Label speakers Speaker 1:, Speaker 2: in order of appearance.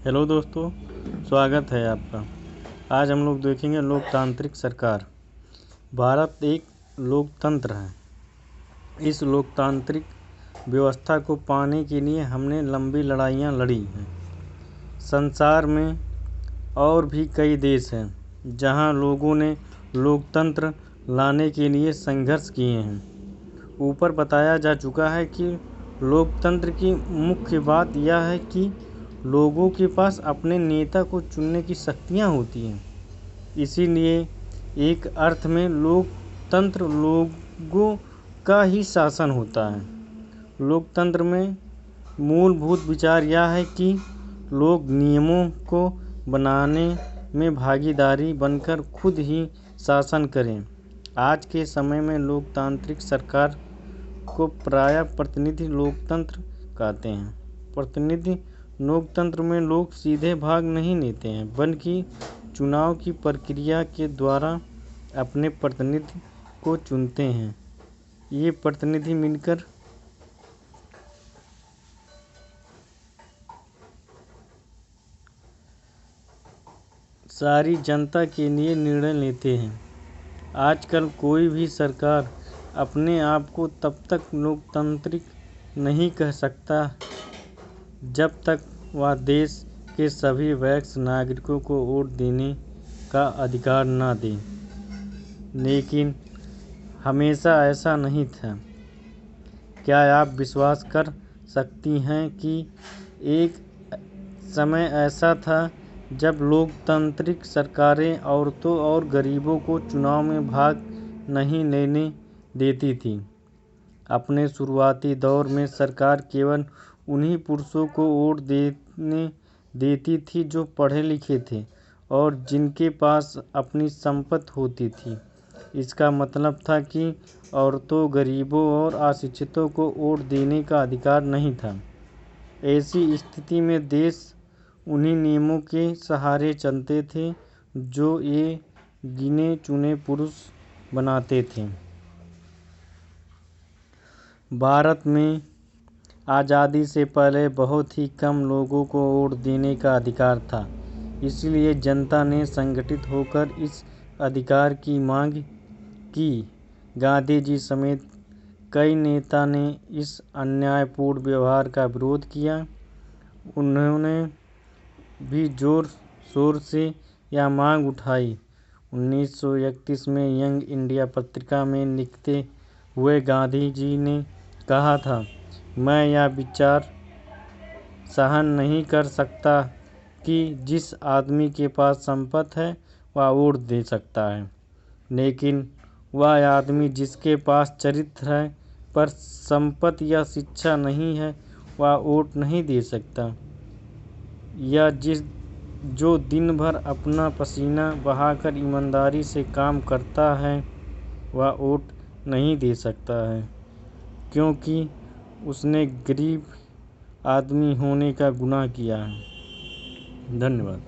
Speaker 1: Hello दोस्तों, स्वागत है आपका। आज हम लोग देखेंगे लोकतांत्रिक सरकार। भारत एक लोकतंत्र है। इस लोकतांत्रिक व्यवस्था को पाने के लिए हमने लंबी लड़ाइयाँ लड़ी हैं। संसार में और भी कई देश हैं जहां लोगों ने लोकतंत्र लाने के लिए संघर्ष किए हैं। ऊपर बताया जा चुका है कि लोकतंत्र की मुख्य बात यह है कि लोगों के पास अपने नेता को चुनने की शक्तियाँ होती हैं। इसीलिए एक अर्थ में लोकतंत्र लोगों का ही शासन होता है। लोकतंत्र में मूलभूत विचार यह है कि लोग नियमों को बनाने में भागीदारी बनकर खुद ही शासन करें। आज के समय में लोकतांत्रिक सरकार को प्रायः प्रतिनिधि लोकतंत्र कहते हैं। प्रतिनिधि लोकतंत्र में लोग सीधे भाग नहीं लेते हैं, बल्कि चुनाव की प्रक्रिया के द्वारा अपने प्रतिनिधि को चुनते हैं। ये प्रतिनिधि मिलकर सारी जनता के लिए निर्णय लेते हैं। आजकल कोई भी सरकार अपने आप को तब तक लोकतांत्रिक नहीं कह सकता जब तक वह देश के सभी वयस्क नागरिकों को वोट देने का अधिकार न दे। लेकिन हमेशा ऐसा नहीं था। क्या आप विश्वास कर सकती हैं कि एक समय ऐसा था जब लोकतांत्रिक सरकारें औरतों और गरीबों को चुनाव में भाग नहीं लेने देती थी। अपने शुरुआती दौर में सरकार केवल उन्हीं पुरुषों को वोट देने देती थी जो पढ़े लिखे थे और जिनके पास अपनी संपत्ति होती थी। इसका मतलब था कि औरतों, गरीबों और अशिक्षितों को वोट देने का अधिकार नहीं था। ऐसी स्थिति में देश उन्हीं नियमों के सहारे चलते थे जो ये गिने चुने पुरुष बनाते थे। भारत में आज़ादी से पहले बहुत ही कम लोगों को वोट देने का अधिकार था। इसलिए जनता ने संगठित होकर इस अधिकार की मांग की। गांधी जी समेत कई नेता ने इस अन्यायपूर्ण व्यवहार का विरोध किया। उन्होंने भी जोर शोर से यह मांग उठाई। 1931 में यंग इंडिया पत्रिका में लिखते हुए गांधी जी ने कहा था, मैं यह विचार सहन नहीं कर सकता कि जिस आदमी के पास संपत्ति है वह वोट दे सकता है, लेकिन वह आदमी जिसके पास चरित्र है पर संपत्ति या शिक्षा नहीं है वह वोट नहीं दे सकता। या जो दिन भर अपना पसीना बहाकर ईमानदारी से काम करता है वह वोट नहीं दे सकता है, क्योंकि उसने गरीब आदमी होने का गुनाह किया है। धन्यवाद।